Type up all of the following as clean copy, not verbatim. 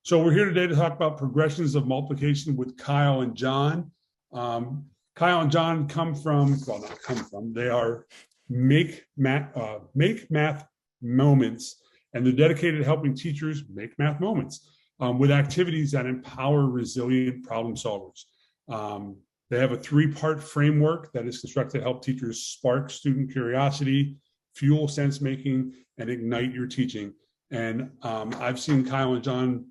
So we're here today to talk about progressions of multiplication with Kyle and John. Kyle and John they are make math moments, and they're dedicated to helping teachers make math moments with activities that empower resilient problem solvers. They have a three-part framework that is constructed to help teachers spark student curiosity, fuel sense making, and ignite your teaching. And I've seen Kyle and John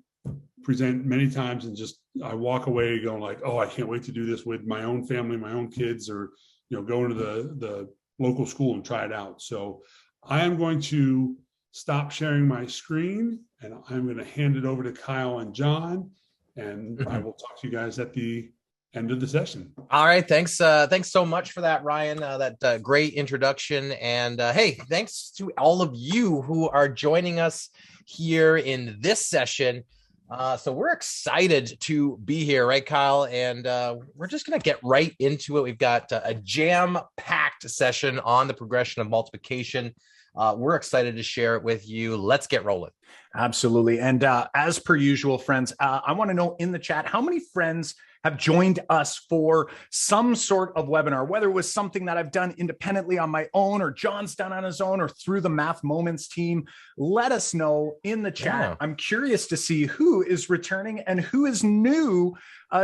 present many times, and just I walk away going like, oh, I can't wait to do this with my own family, my own kids, or go into the local school and try it out. So I am going to stop sharing my screen, and I'm going to hand it over to Kyle and John, and I will talk to you guys at the end of the session. All right. Thanks. Thanks so much for that, Ryan. That great introduction. And hey, thanks to all of you who are joining us here in this session. So we're excited to be here, right, Kyle? And we're just going to get right into it. We've got a jam-packed session on the progression of multiplication. We're excited to share it with you. Let's get rolling. Absolutely. And as per usual, friends, I want to know in the chat, how many friends have joined us for some sort of webinar, whether it was something that I've done independently on my own, or John's done on his own, or through the Math Moments team. Let us know in the chat. Yeah. I'm curious to see who is returning and who is new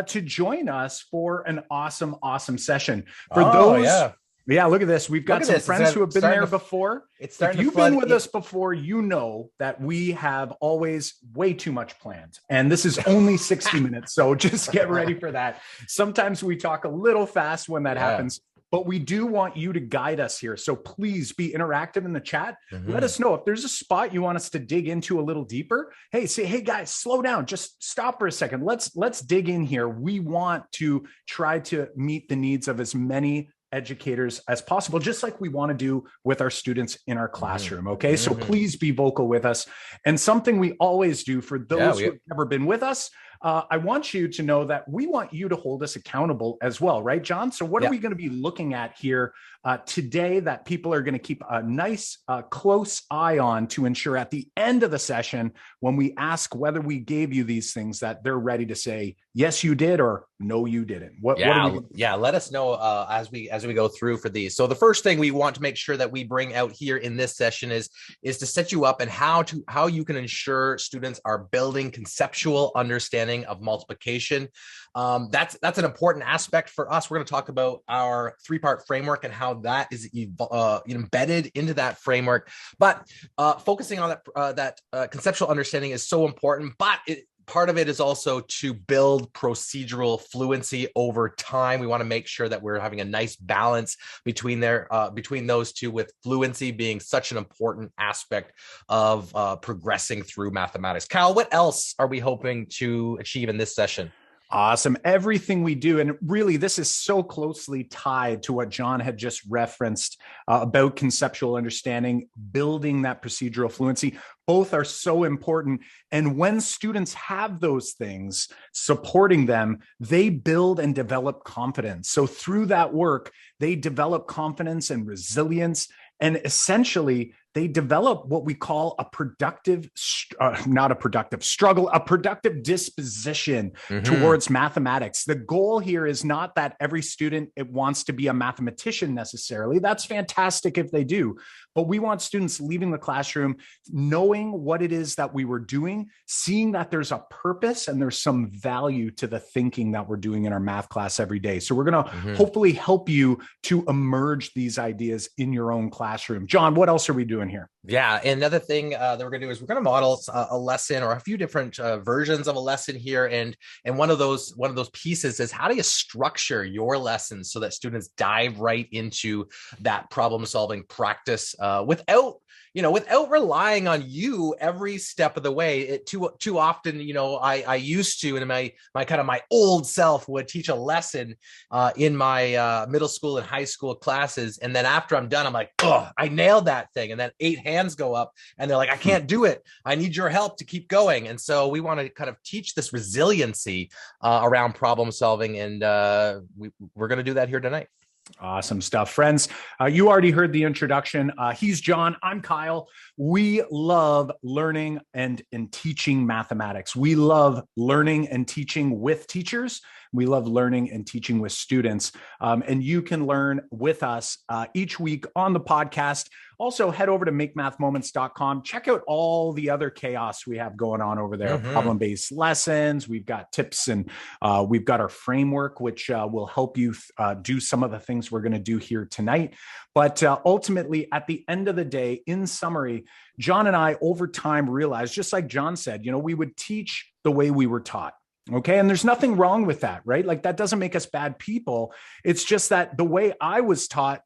to join us for an awesome, awesome session. For those. Yeah, look at this. We've got some friends who have been there before. If you've been with us before, you know that we have always way too much planned. And this is only 60 minutes, so just get ready for that. Sometimes we talk a little fast when that happens, but we do want you to guide us here. So please be interactive in the chat. Let us know if there's a spot you want us to dig into a little deeper. Hey, say, hey guys, slow down. Just stop for a second. Let's dig in here. We want to try to meet the needs of as many educators as possible, just like we want to do with our students in our classroom. Okay. So please be vocal with us. And something we always do for those who've never been with us, I want you to know that we want you to hold us accountable as well. Right, John? So what are we going to be looking at here today that people are going to keep a nice, close eye on to ensure at the end of the session, when we ask whether we gave you these things, that they're ready to say, yes, you did, or no, you didn't. What let us know as we go through for these. So the first thing we want to make sure that we bring out here in this session is to set you up and how you can ensure students are building conceptual understanding of multiplication. That's an important aspect for us. We're going to talk about our three-part framework and how that is embedded into that framework. But focusing on that conceptual understanding is so important. But part of it is also to build procedural fluency over time. We want to make sure that we're having a nice balance between those two, with fluency being such an important aspect of progressing through mathematics. Kyle, what else are we hoping to achieve in this session? Awesome. Everything we do, and really this is so closely tied to what John had just referenced about conceptual understanding, building that procedural fluency. Both are so important. And when students have those things supporting them, they build and develop confidence. So through that work, they develop confidence and resilience. And essentially, they develop what we call a productive disposition towards mathematics. The goal here is not that every student wants to be a mathematician necessarily. That's fantastic if they do. But we want students leaving the classroom knowing what it is that we were doing, seeing that there's a purpose and there's some value to the thinking that we're doing in our math class every day. So we're going to hopefully help you to emerge these ideas in your own classroom. John, what else are we doing here? Yeah, and another thing that we're going to do is we're going to model a lesson, or a few different versions of a lesson here, and one of those pieces is, how do you structure your lessons so that students dive right into that problem solving practice without relying on you every step of the way. Too often, I used to, and my old self would teach a lesson in my middle school and high school classes. And then after I'm done, I'm like, oh, I nailed that thing. And then 8 hands go up and they're like, I can't do it. I need your help to keep going. And so we want to kind of teach this resiliency around problem solving. And we're going to do that here tonight. Awesome stuff, friends. You already heard the introduction. He's John. I'm Kyle. We love learning and teaching mathematics. We love learning and teaching with teachers. We love learning and teaching with students. And you can learn with us each week on the podcast. Also, head over to makemathmoments.com. Check out all the other chaos we have going on over there. Problem-based lessons. We've got tips, and we've got our framework, which will help you do some of the things we're going to do here tonight. But ultimately, at the end of the day, in summary, John and I over time realized, just like John said, we would teach the way we were taught. Okay. And there's nothing wrong with that, right? Like, that doesn't make us bad people. It's just that the way I was taught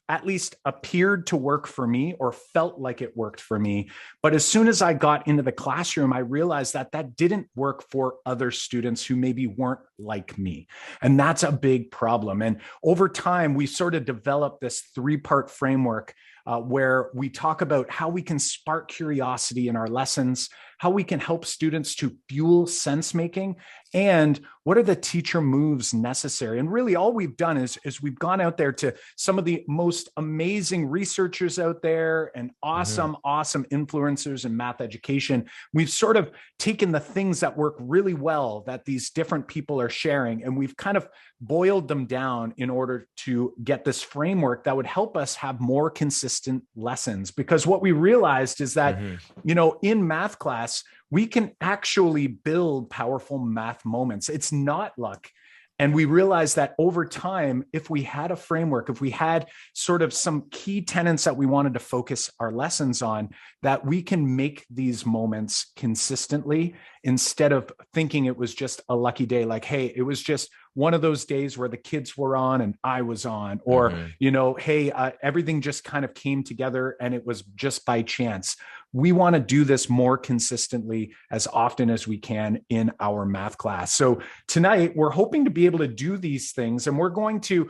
at least appeared to work for me, or felt like it worked for me. But as soon as I got into the classroom, I realized that that didn't work for other students who maybe weren't like me. And that's a big problem. And over time, we sort of developed this 3-part framework where we talk about how we can spark curiosity in our lessons, how we can help students to fuel sense making, and what are the teacher moves necessary. And really all we've done is we've gone out there to some of the most amazing researchers out there and awesome influencers in math education. We've sort of taken the things that work really well that these different people are sharing, and we've kind of boiled them down in order to get this framework that would help us have more consistent lessons. Because what we realized is that, in math class, we can actually build powerful math moments. It's not luck. And we realized that over time, if we had a framework, if we had sort of some key tenets that we wanted to focus our lessons on, that we can make these moments consistently, instead of thinking it was just a lucky day. Like, hey, it was just one of those days where the kids were on and I was on, or, hey, everything just kind of came together and it was just by chance. We want to do this more consistently as often as we can in our math class. So tonight we're hoping to be able to do these things, and we're going to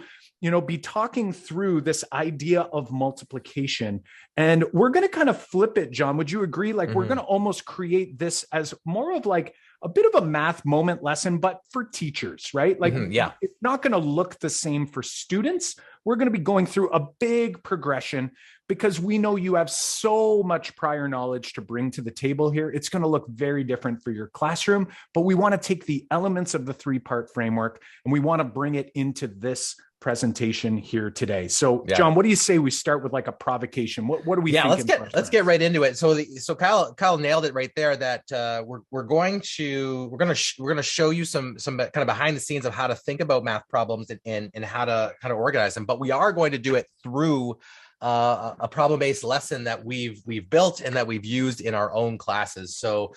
be talking through this idea of multiplication. And we're going to kind of flip it, John. Would you agree? Like, we're going to almost create this as more of like a bit of a math moment lesson, but for teachers, right? Like, it's not going to look the same for students. We're going to be going through a big progression, because we know you have so much prior knowledge to bring to the table here. It's going to look very different for your classroom, but we want to take the elements of the 3-part framework and we want to bring it into this presentation here today. So, John, what do you say we start with like a provocation? What do we? Let's get right into it. So Kyle nailed it right there. That we're going to show you some kind of behind the scenes of how to think about math problems and how to kind of organize them. But we are going to do it through a problem-based lesson that we've built and that we've used in our own classes. So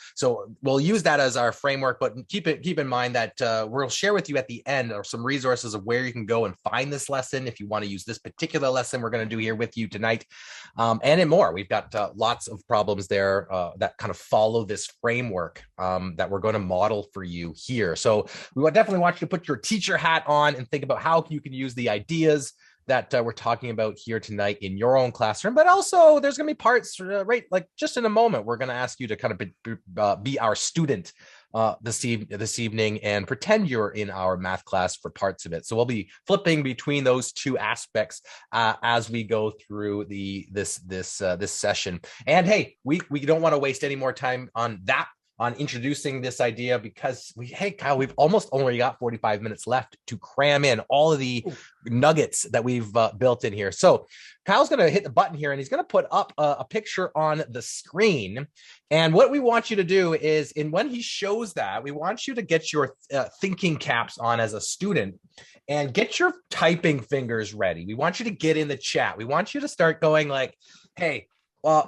we'll use that as our framework, but keep in mind that we'll share with you at the end or some resources of where you can go and find this lesson if you want to use this particular lesson we're going to do here with you tonight, and more. We've got lots of problems there that kind of follow this framework that we're going to model for you here. So we would definitely want you to put your teacher hat on and think about how you can use the ideas that we're talking about here tonight in your own classroom. But also there's going to be parts, right? Like just in a moment, we're going to ask you to kind of be our student this evening and pretend you're in our math class for parts of it. So we'll be flipping between those two aspects as we go through this session. And hey, we don't want to waste any more time on introducing this idea, because Kyle, we've almost only got 45 minutes left to cram in all of the nuggets that we've built in here. So Kyle's going to hit the button here and he's going to put up a picture on the screen. And what we want you to do is, when he shows that, we want you to get your thinking caps on as a student and get your typing fingers ready. We want you to get in the chat. We want you to start going like, hey,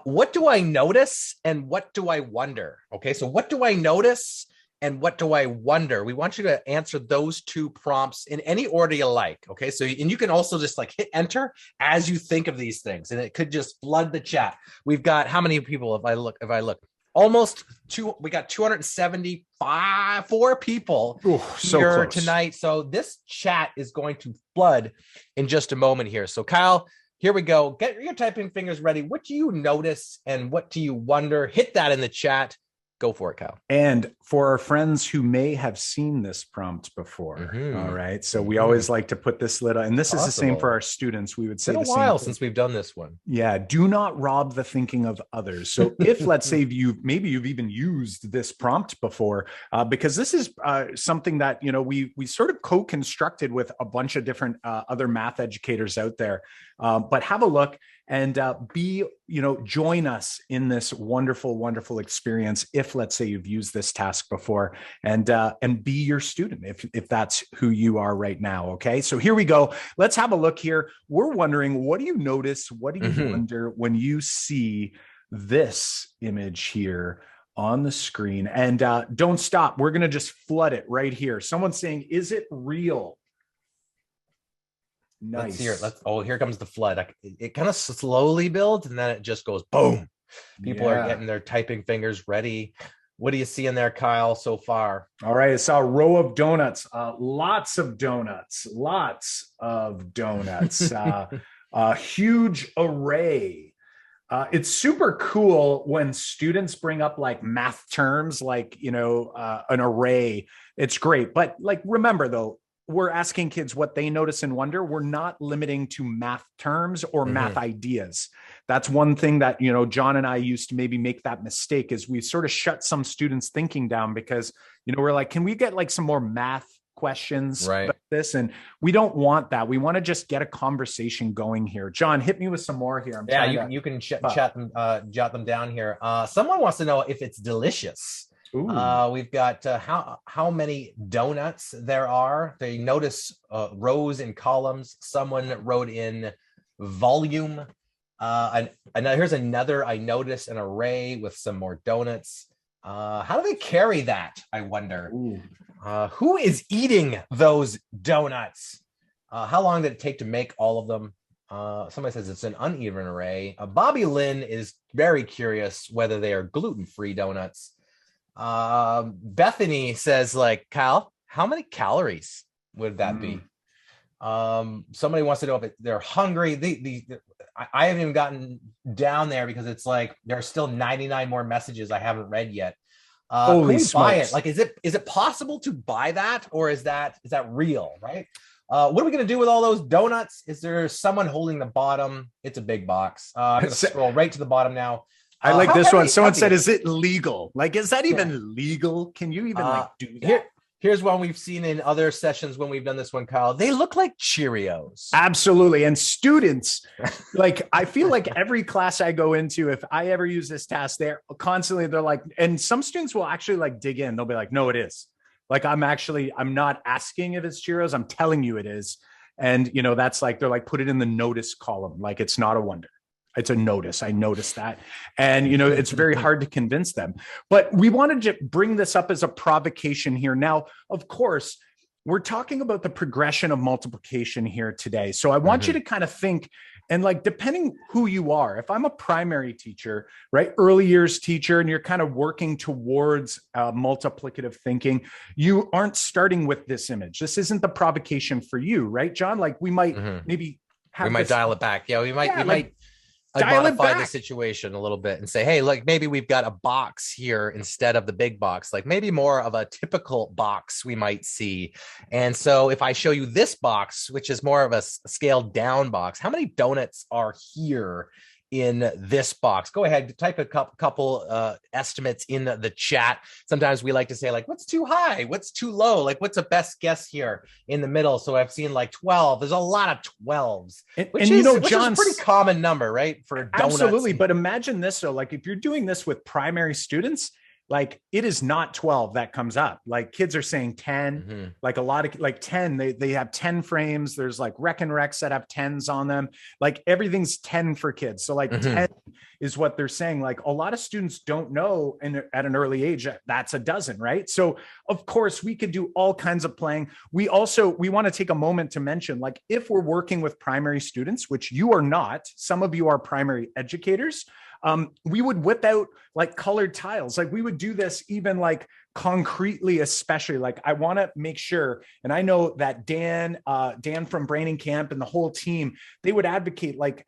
what do I notice and what do I wonder? Okay, so what do I notice and what do I wonder? We want you to answer those two prompts in any order you like. Okay, so and you can also just like hit enter as you think of these things, and it could just flood the chat. We've got how many people? If I look, almost two. We got 274 people here tonight. So this chat is going to flood in just a moment here. So Kyle, here we go. Get your typing fingers ready. What do you notice and what do you wonder? Hit that in the chat Go for it, Kyle. And for our friends who may have seen this prompt before, all right. So we always like to put this little, and this is the same for our students. We would say it's been a while since we've done this one. Yeah, do not rob the thinking of others. So if, let's say, maybe you've even used this prompt before, because this is something that, you know, we sort of co-constructed with a bunch of different other math educators out there. But have a look and join us in this wonderful, wonderful experience. If, let's say, you've used this task before, and be your student if that's who you are right now. Okay, so here we go. Let's have a look here. We're wondering, what do you notice? What do you wonder when you see this image here on the screen? And don't stop. We're going to just flood it right here. Someone's saying, is it real? Nice. Let's hear it. Here comes the flood. It kind of slowly builds and then it just goes boom. People are getting their typing fingers ready. What do you see in there, Kyle, so far? All right, I saw a row of donuts, lots of donuts, a huge array. It's super cool when students bring up like math terms, like, an array. It's great. But like, remember though, we're asking kids what they notice and wonder. We're not limiting to math terms or math ideas. That's one thing that, John and I used to maybe make that mistake, is we sort of shut some students' thinking down because, we're like, can we get like some more math questions about this? And we don't want that. We want to just get a conversation going here. John, hit me with some more here. You can jot them down here. Someone wants to know if it's delicious. We've got how many donuts there are. They notice rows and columns. Someone wrote in volume. And here's another. I noticed an array with some more donuts. How do they carry that? I wonder. Who is eating those donuts? How long did it take to make all of them? Somebody says it's an uneven array. Bobby Lynn is very curious whether they are gluten-free donuts. Bethany says, like, Kyle, how many calories would that be? Somebody wants to know if they're hungry. I haven't even gotten down there because it's like there are still 99 more messages I haven't read yet. Holy smokes. Buy it? Like, is it possible to buy that, or is that real? Right? What are we going to do with all those donuts? Is there someone holding the bottom? It's a big box. I'm going to scroll right to the bottom now. I like this one. Someone said, is it legal? Like, is that even legal? Can you even do that? Here's one we've seen in other sessions when we've done this one, Kyle. They look like Cheerios. Absolutely. And students, like, I feel like every class I go into, if I ever use this task, they're like, and some students will actually like dig in. They'll be like, no, it is. Like, I'm not asking if it's Cheerios. I'm telling you it is. And, that's like, they're like, put it in the notice column. Like, it's not a wonder. It's a notice. I noticed that. And, it's very hard to convince them. But we wanted to bring this up as a provocation here. Now, of course, we're talking about the progression of multiplication here today. So I want you to kind of think, and like, depending who you are, if I'm a primary teacher, right, early years teacher, and you're kind of working towards multiplicative thinking, you aren't starting with this image. This isn't the provocation for you, right, John? Like, we might maybe dial it back. Yeah, we might modify the situation a little bit and say, hey, like, maybe we've got a box here instead of the big box, like maybe more of a typical box we might see. And so if I show you this box, which is more of a scaled down box, how many donuts are here in this box? Go ahead, type a couple estimates in the chat. Sometimes we like to say, like, what's too high? What's too low? Like, what's a best guess here in the middle? So I've seen like 12. There's a lot of 12s, which is a pretty common number, right? For donuts. Absolutely. But imagine this, though, like, if you're doing this with primary students, like, it is not 12 that comes up. Like, kids are saying 10, like a lot of like 10, they have 10 frames. There's like rec and recs that have 10s on them. Like, everything's 10 for kids. So like 10 is what they're saying. Like, a lot of students don't know at an early age, that's a dozen, right? So of course we could do all kinds of playing. We want to take a moment to mention, like, if we're working with primary students, which you are not, some of you are primary educators, we would whip out like colored tiles. Like, we would do this even like concretely, especially like, I want to make sure. And I know that Dan from Brainingcamp and the whole team, they would advocate, like,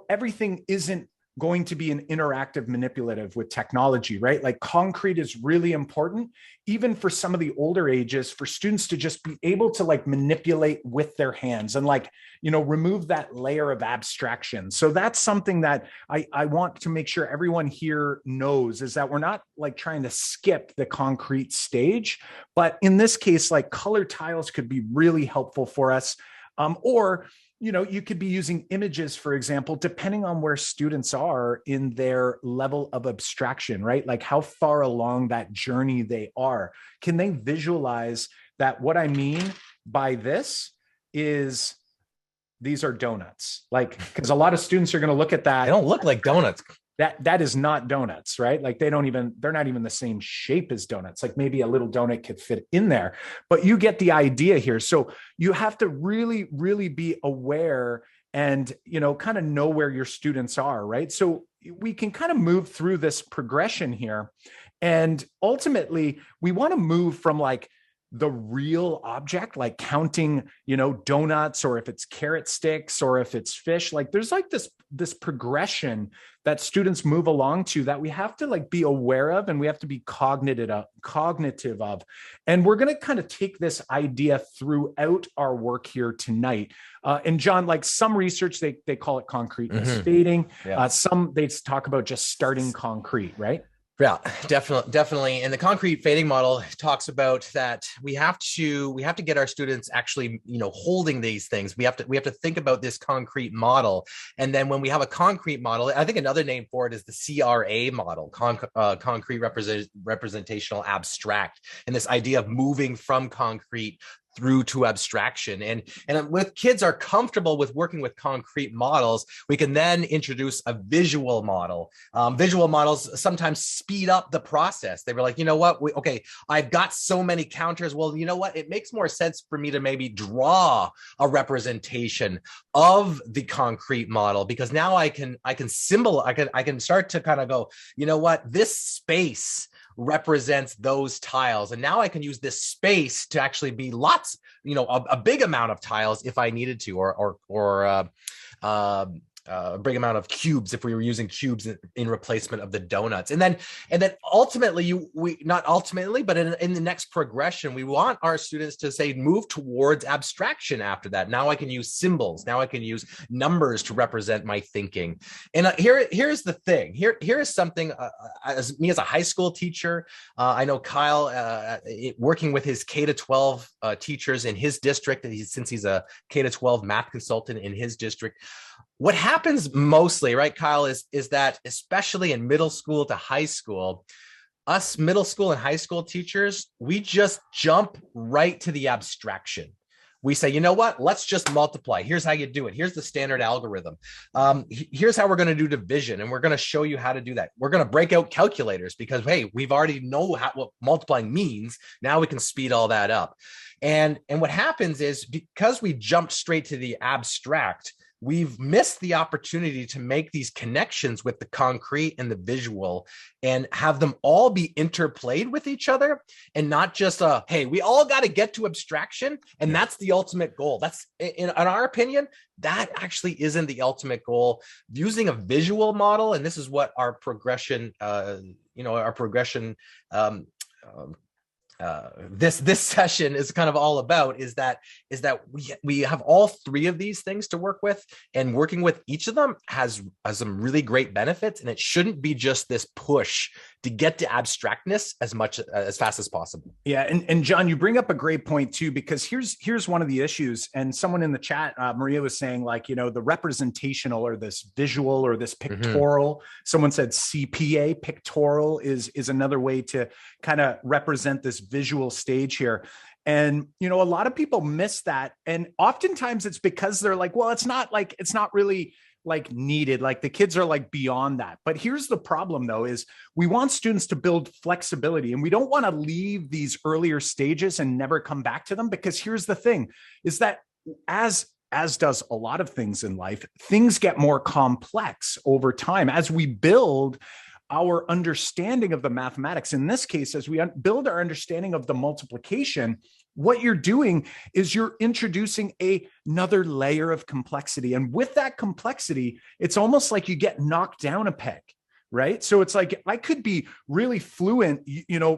everything isn't going to be an interactive manipulative with technology, right? Like concrete is really important, even for some of the older ages, for students to just be able to like manipulate with their hands and like, remove that layer of abstraction. So that's something that I want to make sure everyone here knows, is that we're not like trying to skip the concrete stage, but in this case, like color tiles could be really helpful for us. Or you could be using images, for example, depending on where students are in their level of abstraction, right? Like how far along that journey they are. Can they visualize that? What I mean by this is these are donuts, like, because a lot of students are going to look at that. They don't look like donuts. That is not donuts, right? Like they're not even the same shape as donuts. Like maybe a little donut could fit in there, but you get the idea here. So you have to really, really be aware and, kind of know where your students are, right? So we can kind of move through this progression here. And ultimately we want to move from like the real object, like counting, donuts, or if it's carrot sticks, or if it's fish, like there's like this progression that students move along to that we have to like be aware of, and we have to be cognitive of. And we're going to kind of take this idea throughout our work here tonight. And John, like some research, they call it concrete fading. Yeah. Some they talk about just starting concrete, right? Yeah, definitely. And the concrete fading model talks about that we have to get our students actually, holding these things. We have to think about this concrete model. And then when we have a concrete model, I think another name for it is the CRA model, concrete representational abstract. And this idea of moving from concrete through to abstraction. And with kids are comfortable with working with concrete models, we can then introduce a visual model. Visual models sometimes speed up the process. They were like, okay, I've got so many counters. Well, you know what? It makes more sense for me to maybe draw a representation of the concrete model, because now I can start to kind of go, this space represents those tiles. And now I can use this space to actually be lots, a big amount of tiles if I needed to, or a big amount of cubes if we were using cubes in replacement of the donuts. And then ultimately, but in the next progression, we want our students to say, move towards abstraction after that. Now I can use symbols. Now I can use numbers to represent my thinking. And here's the thing. Here is something, as a high school teacher, I know Kyle, working with his K-12 teachers in his district, since he's a K-12 math consultant in his district. What happens mostly, right, Kyle, is that especially in middle school to high school, us middle school and high school teachers, we just jump right to the abstraction. We say, you know what, let's just multiply. Here's how you do it. Here's the standard algorithm. Here's how we're going to do division. And we're going to show you how to do that. We're going to break out calculators because, hey, we've already know what multiplying means. Now we can speed all that up. And what happens is, because we jumped straight to the abstract, we've missed the opportunity to make these connections with the concrete and the visual and have them all be interplayed with each other, and not just hey, we all got to get to abstraction and that's the ultimate goal. That's, in our opinion, that actually isn't the ultimate goal. Using a visual model, and this is what our progression, this session is kind of all about, is that we have all three of these things to work with, and working with each of them has some really great benefits. And it shouldn't be just this push to get to abstractness as fast as possible. Yeah. And John, you bring up a great point too, because here's one of the issues. And someone in the chat, Maria, was saying, like, the representational, or this visual, or this pictorial, someone said CPA, pictorial is another way to kind of represent this visual stage here. And, a lot of people miss that. And oftentimes it's because they're like, well, it's not really like needed. Like the kids are like beyond that. But here's the problem though, is we want students to build flexibility, and we don't want to leave these earlier stages and never come back to them. Because here's the thing, is that as does a lot of things in life, things get more complex over time as we build our understanding of the mathematics. In this case, as we build our understanding of the multiplication, what you're doing is you're introducing another layer of complexity. And with that complexity, it's almost like you get knocked down a peg, right? So it's like, I could be really fluent,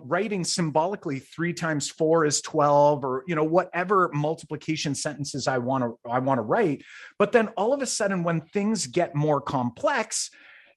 writing symbolically 3 times 4 is 12, or, whatever multiplication sentences I want to write. But then all of a sudden, when things get more complex,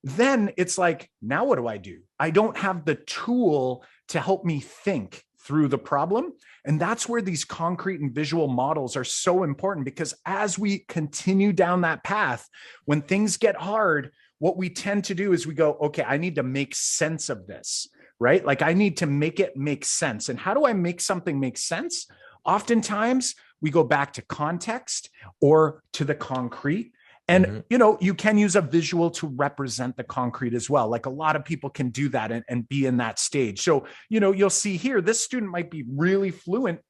then it's like, now what do? I don't have the tool to help me think through the problem. And that's where these concrete and visual models are so important, because as we continue down that path, when things get hard, what we tend to do is we go, okay, I need to make sense of this, right? Like I need to make it make sense. And how do I make something make sense? Oftentimes we go back to context or to the concrete. And, you can use a visual to represent the concrete as well. Like a lot of people can do that and be in that stage. So, you'll see here, this student might be really fluent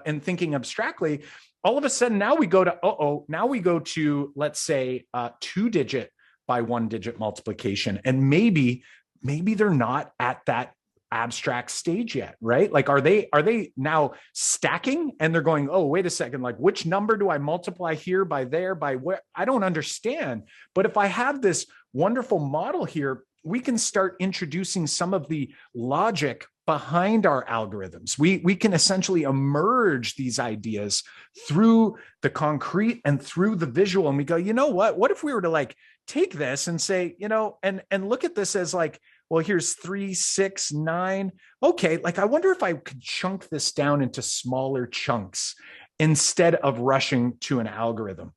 in thinking abstractly. All of a sudden, now we go to, let's say, 2-digit by 1-digit multiplication. And maybe they're not at that abstract stage yet, right? Like, are they now stacking and they're going, oh, wait a second, like which number do I multiply here by there by where? I don't understand. But if I have this wonderful model here, we can start introducing some of the logic behind our algorithms. We can essentially emerge these ideas through the concrete and through the visual. And we go, what if we were to like take this and say, and look at this as like, well, here's 3, 6, 9. Okay, like I wonder if I could chunk this down into smaller chunks instead of rushing to an algorithm.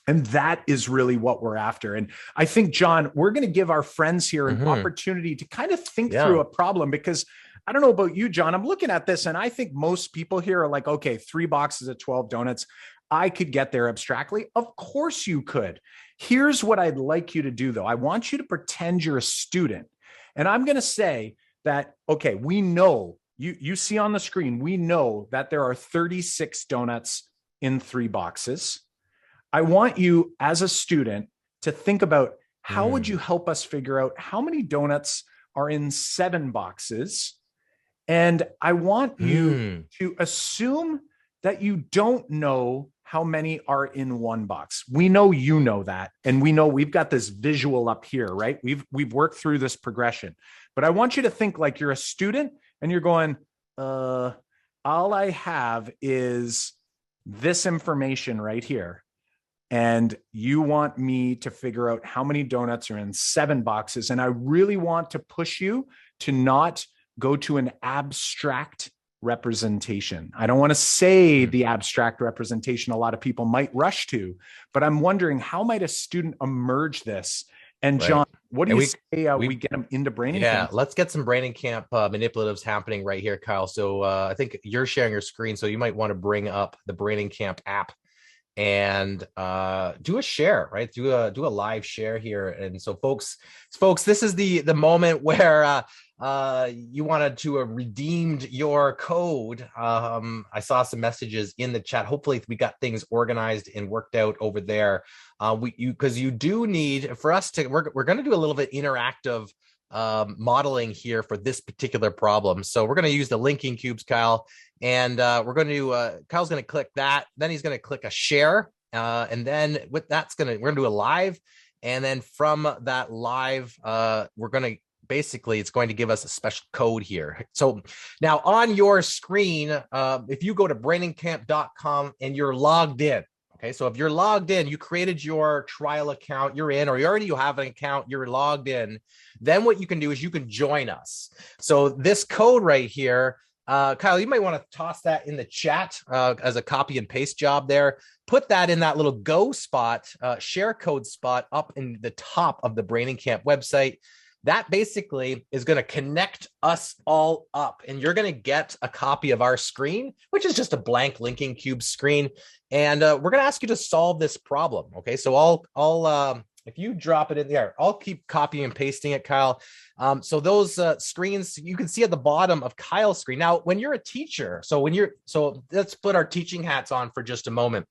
And that is really what we're after. And I think, John, we're going to give our friends here an opportunity to kind of think through a problem, because I don't know about you, John, I'm looking at this and I think most people here are like, okay, 3 boxes of 12 donuts. I could get there abstractly. Of course you could. Here's what I'd like you to do, though. I want you to pretend you're a student. And I'm going to say that, okay, we know, you see on the screen, we know that there are 36 donuts in 3 boxes. I want you as a student to think about how would you help us figure out how many donuts are in 7 boxes? And I want you to assume that you don't know how many are in 1 box. We know you know that, and we know we've got this visual up here, right? We've worked through this progression. But I want you to think like you're a student and you're going, all I have is this information right here. And you want me to figure out how many donuts are in 7 boxes. And I really want to push you to not go to an abstract representation. I don't want to say the abstract representation a lot of people might rush to, but I'm wondering, how might a student emerge this? And John, what do you say we get them into Brainingcamp? Yeah, let's get some Brainingcamp manipulatives happening right here, Kyle. So I think you're sharing your screen, so you might want to bring up the Brainingcamp app and do a share, right? Do a live share here. And so folks, this is the moment where you wanted to have redeemed your code. I saw some messages in the chat. Hopefully we got things organized and worked out over there. Because you do need, for us to, we're going to do a little bit interactive modeling here for this particular problem. So we're going to use the linking cubes, Kyle, and we're going to, Kyle's going to click that. Then he's going to click a share. And then with that's we're going to do a live. And then from that live, we're going to, basically, it's going to give us a special code here. So now on your screen, if you go to brainingcamp.com and you're logged in, okay, so if you're logged in, you created your trial account, you're in, or you have an account, you're logged in, then what you can do is you can join us. So this code right here, Kyle, you might want to toss that in the chat as a copy and paste job there. Put that in that little go spot, share code spot up in the top of the Brainingcamp website. That basically is going to connect us all up, and you're going to get a copy of our screen, which is just a blank linking cube screen. And we're going to ask you to solve this problem. Okay, so I'll if you drop it in there, I'll keep copying and pasting it, Kyle. So those screens you can see at the bottom of Kyle's screen. Now, when you're a teacher, so let's put our teaching hats on for just a moment.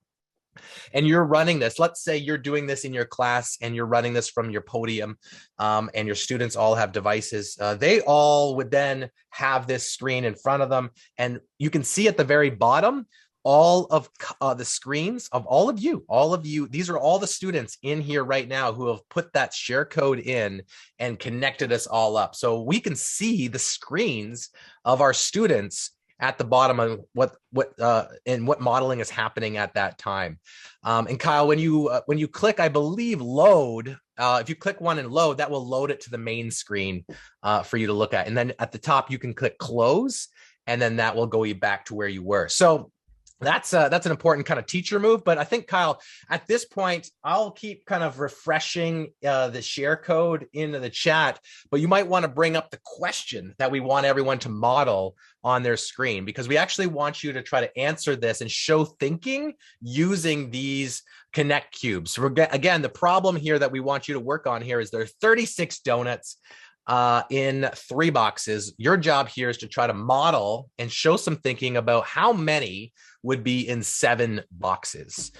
and you're running this, let's say you're doing this in your class and you're running this from your podium, and your students all have devices, they all would then have this screen in front of them. And you can see at the very bottom, all of the screens of all of you, these are all the students in here right now who have put that share code in and connected us all up. So we can see the screens of our students at the bottom of what modeling is happening at that time. And Kyle, when you click, I believe, load, if you click one and load, that will load it to the main screen for you to look at. And then at the top, you can click close, and then that will go you back to where you were. So that's an important kind of teacher move. But I think, Kyle, at this point, I'll keep kind of refreshing the share code into the chat, but you might want to bring up the question that we want everyone to model on their screen, because we actually want you to try to answer this and show thinking using these Connect cubes. So again, the problem here that we want you to work on here is there are 36 donuts in 3 boxes. Your job here is to try to model and show some thinking about how many would be in 7 boxes.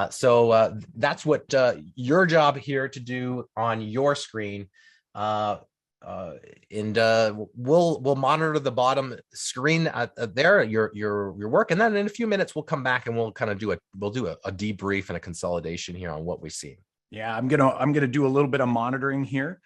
So that's what your job here to do on your screen. And we'll monitor the bottom screen there, your work, and then in a few minutes we'll come back and we'll kind of do a debrief and a consolidation here on what we've seen. Yeah, I'm gonna do a little bit of monitoring here.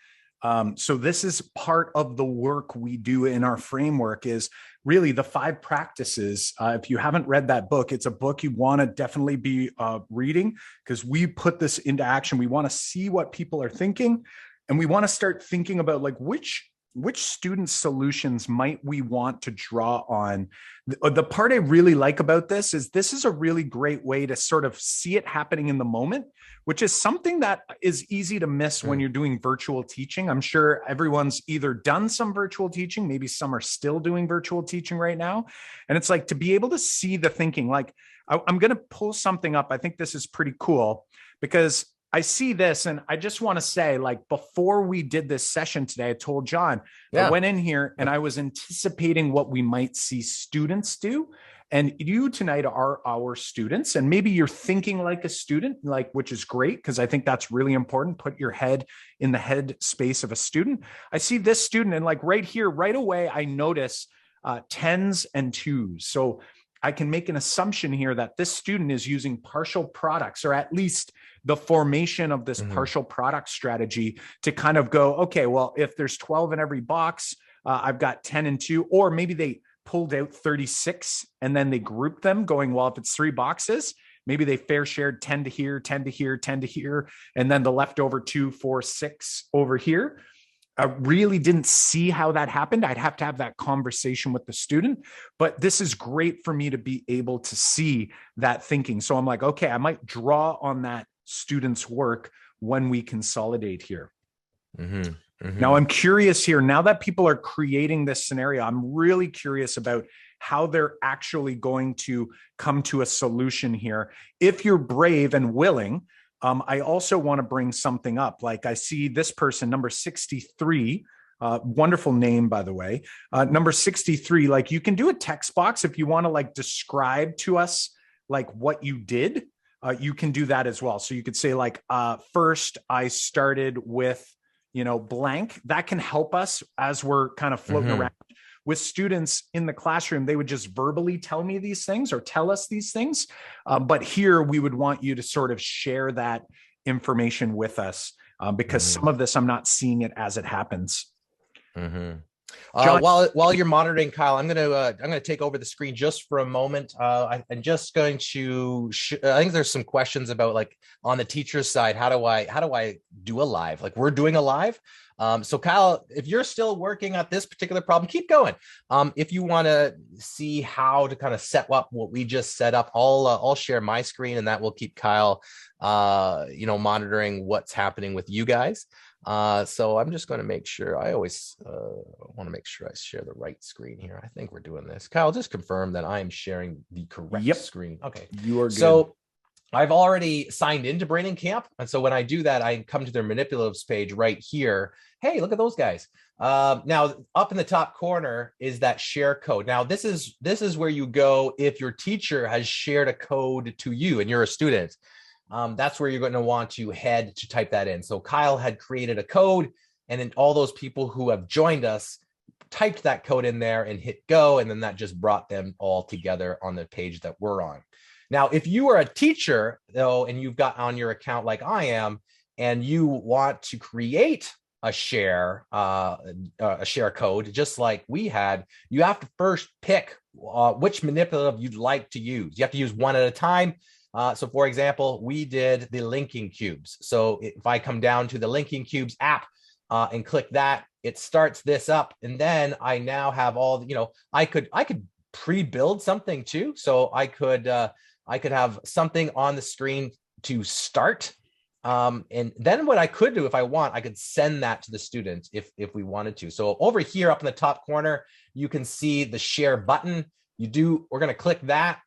So this is part of the work we do in our framework, is really the 5 practices. If you haven't read that book, it's a book you want to definitely be reading, because we put this into action. We want to see what people are thinking, and we want to start thinking about like which student solutions might we want to draw on. The part I really like about this is a really great way to sort of see it happening in the moment, which is something that is easy to miss when you're doing virtual teaching. I'm sure everyone's either done some virtual teaching, maybe some are still doing virtual teaching right now. And it's like to be able to see the thinking, like I'm going to pull something up. I think this is pretty cool because I see this, and I just want to say, like, before we did this session today, I told John, I went in here and I was anticipating what we might see students do. And you tonight are our students, and maybe you're thinking like a student, like, which is great, because I think that's really important. Put your head in the head space of a student. I see this student, and like right here, right away, I notice 10s and 2s. So I can make an assumption here that this student is using partial products, or at least the formation of this partial product strategy to kind of go, okay, well, if there's 12 in every box, I've got 10 and 2, or maybe they pulled out 36 and then they grouped them going, well, if it's 3 boxes, maybe they fair shared 10 to here, 10 to here, 10 to here, and then the leftover 2, 4, 6 over here. I really didn't see how that happened. I'd have to have that conversation with the student, but this is great for me to be able to see that thinking. So I'm like, okay, I might draw on that student's work when we consolidate here. Now I'm curious here, now that people are creating this scenario, I'm really curious about how they're actually going to come to a solution here. If you're brave and willing, I also want to bring something up. Like I see this person, number 63, wonderful name, by the way, number 63, like you can do a text box if you want to like describe to us like what you did. You can do that as well. So you could say like, first I started with, blank. That can help us as we're kind of floating around with students in the classroom. They would just verbally tell me these things or tell us these things. But here we would want you to sort of share that information with us because some of this, I'm not seeing it as it happens. While you're monitoring, Kyle, I'm gonna take over the screen just for a moment. I'm just going to. I think there's some questions about like on the teacher's side. How do I do a live? Like we're doing a live. So Kyle, if you're still working at this particular problem, keep going. If you want to see how to kind of set up what we just set up, I'll share my screen, and that will keep Kyle, monitoring what's happening with you guys. So I'm just going to make sure. I always want to make sure I share the right screen here. I think we're doing this. Kyle, just confirm that I am sharing the correct screen. Okay, you are good. So I've already signed into Brainingcamp. And so when I do that, I come to their manipulatives page right here. Hey, look at those guys. Now up in the top corner is that share code. Now this is where you go if your teacher has shared a code to you and you're a student. That's where you're going to want to head to type that in. So Kyle had created a code, and then all those people who have joined us typed that code in there and hit go. And then that just brought them all together on the page that we're on. Now, if you are a teacher, though, and you've got on your account like I am, and you want to create a share code, just like we had, you have to first pick which manipulative you'd like to use. You have to use one at a time. So for example, we did the linking cubes. So if I come down to the linking cubes app and click that, it starts this up. And then I now have all, I could pre-build something too. So I could have something on the screen to start. And then what I could do if I want, I could send that to the student if we wanted to. So over here up in the top corner, you can see the share button. We're going to click that.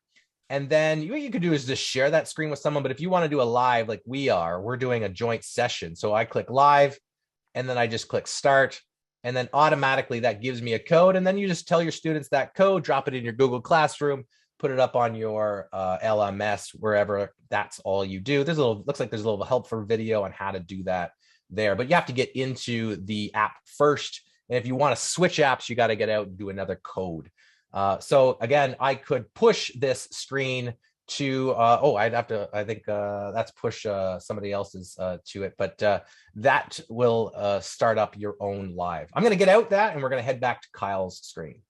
And then what you could do is just share that screen with someone. But if you want to do a live, like we're doing a joint session. So I click live, and then I just click start. And then automatically that gives me a code. And then you just tell your students that code, drop it in your Google Classroom, put it up on your LMS, wherever. That's all you do. Looks like there's a little helpful video on how to do that there, but you have to get into the app first. And if you want to switch apps, you got to get out and do another code. So again, I could push this screen to, that's push somebody else's to it, but that will start up your own live. I'm going to get out that, and we're going to head back to Kyle's screen.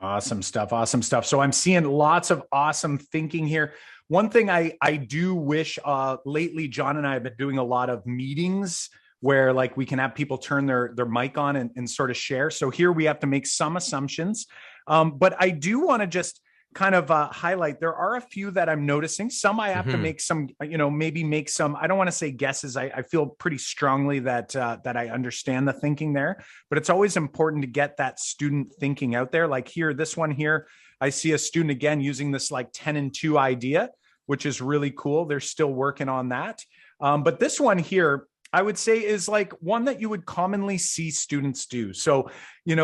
Awesome stuff. Awesome stuff. So I'm seeing lots of awesome thinking here. One thing I do wish lately, John and I have been doing a lot of meetings where like we can have people turn their mic on and sort of share. So here we have to make some assumptions. But I do want to just kind of highlight, there are a few that I'm noticing. Some I have to make some, maybe make some, I don't want to say guesses. I feel pretty strongly that I understand the thinking there, but it's always important to get that student thinking out there. Like here, this one here, I see a student again using this like 10 and 2 idea, which is really cool. They're still working on that. But this one here, I would say is like one that you would commonly see students do. So,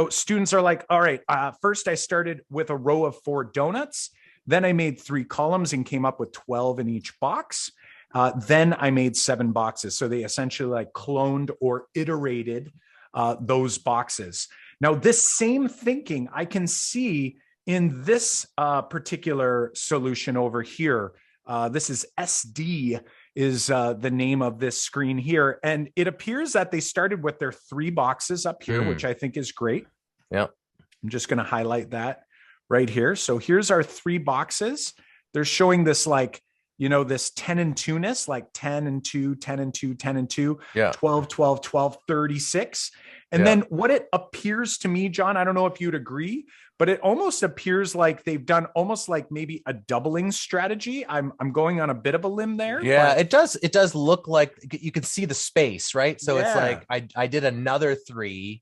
students are like, all right, first I started with a row of 4 donuts. Then I made 3 columns and came up with 12 in each box. Then I made 7 boxes. So they essentially like cloned or iterated those boxes. Now, this same thinking I can see in this particular solution over here. This is SD is the name of this screen here. And it appears that they started with their 3 boxes up here, which I think is great. Yeah. I'm just going to highlight that right here. So here's our 3 boxes. They're showing this like, this 10 and 2-ness, like 10 and 2, 10 and 2, 10 and 2, 12, 12, 12, 36. And then what it appears to me, John, I don't know if you'd agree, but it almost appears like they've done almost like maybe a doubling strategy. I'm going on a bit of a limb there. Yeah, it does look like you can see the space, right? So it's like I did another 3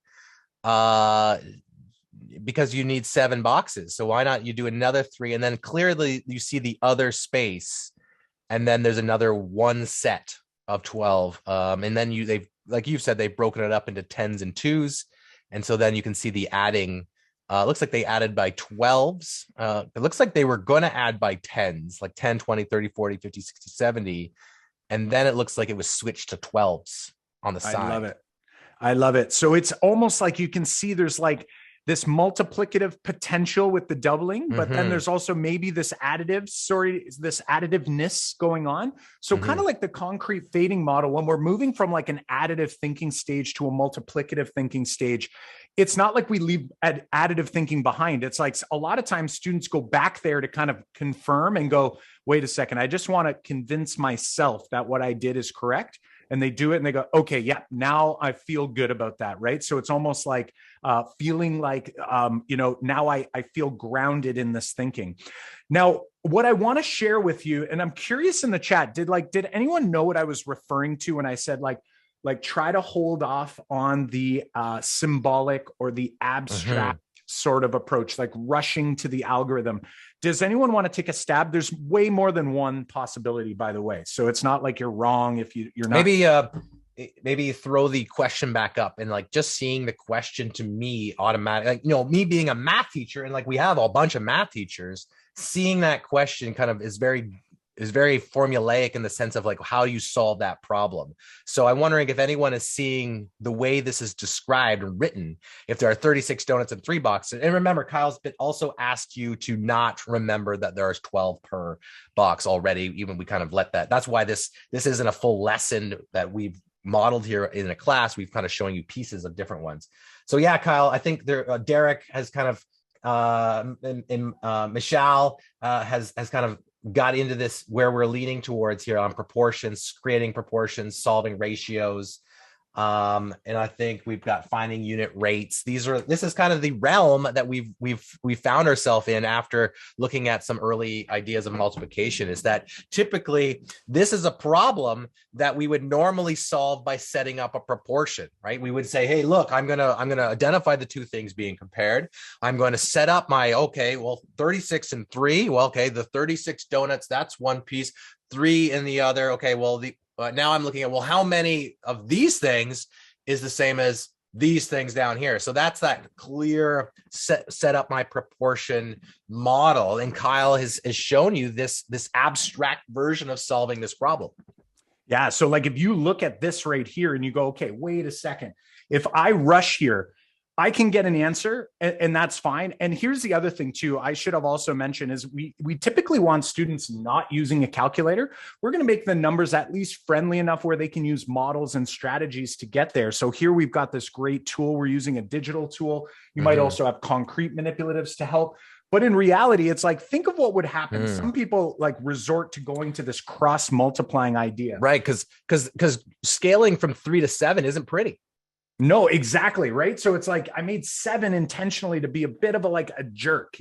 because you need 7 boxes. So why not you do another 3, and then clearly you see the other space, and then there's another 1 set of 12. And then they've, like you've said, they've broken it up into 10s and 2s. And so then you can see the adding. Looks like they added by 12s. It looks like they were going to add by 10s, like 10, 20, 30, 40, 50, 60, 70. And then it looks like it was switched to 12s on the side. I love it. So it's almost like you can see there's like this multiplicative potential with the doubling, but then there's also maybe this additiveness going on. So kind of like the concrete fading model, when we're moving from like an additive thinking stage to a multiplicative thinking stage, it's not like we leave additive thinking behind. It's like a lot of times students go back there to kind of confirm and go, wait a second, I just want to convince myself that what I did is correct. And they do it and they go, okay, yeah, now I feel good about that, right? So it's almost like feeling like, now I feel grounded in this thinking. Now, what I want to share with you, and I'm curious in the chat, did anyone know what I was referring to when I said like try to hold off on the symbolic or the abstract sort of approach, like rushing to the algorithm? Does anyone want to take a stab? There's way more than one possibility, by the way. So it's not like you're wrong if you're not. Maybe throw the question back up, and like just seeing the question to me automatic, like, me being a math teacher, and like we have a bunch of math teachers, seeing that question kind of is very formulaic in the sense of like, how do you solve that problem? So I'm wondering if anyone is seeing the way this is described and written, if there are 36 donuts and 3 boxes. And remember, Kyle's also asked you to not remember that there's 12 per box already. Even we kind of let that. That's why this isn't a full lesson that we've modeled here in a class. We've kind of showing you pieces of different ones. So yeah, Kyle, I think there, Derek has kind of, Michelle has kind of got into this where we're leaning towards here on proportions, creating proportions, solving ratios. And I think we've got finding unit rates. This is kind of the realm that we've found ourselves in after looking at some early ideas of multiplication, is that typically this is a problem that we would normally solve by setting up a proportion, right? We would say, hey, look, I'm going to identify the two things being compared. I'm going to set up my, 36 and 3. Well, okay, the 36 donuts, that's one piece, 3 in the other. Okay, well, now I'm looking at, well, how many of these things is the same as these things down here? So that's that clear set up my proportion model. And Kyle has shown you this abstract version of solving this problem. Yeah. So like if you look at this right here and you go, okay, wait a second. If I rush here, I can get an answer, and that's fine. And here's the other thing too, I should have also mentioned, is we typically want students not using a calculator. We're going to make the numbers at least friendly enough where they can use models and strategies to get there. So here we've got this great tool. We're using a digital tool. You might also have concrete manipulatives to help. But in reality, it's like, think of what would happen. Some people like resort to going to this cross multiplying idea. Right. Because scaling from 3 to 7 isn't pretty. No, exactly. Right. So it's like, I made 7 intentionally to be a bit of a jerk,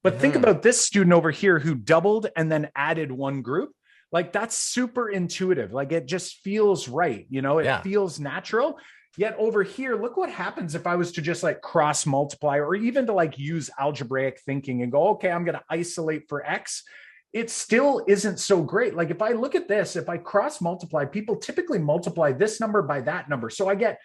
but think about this student over here who doubled and then added one group. Like, that's super intuitive. Like, it just feels right. It feels natural. Yet over here, look what happens if I was to just cross multiply, or even to use algebraic thinking and go, okay, I'm going to isolate for X. It still isn't so great. Like, if I look at this, if I cross multiply, people typically multiply this number by that number. So I get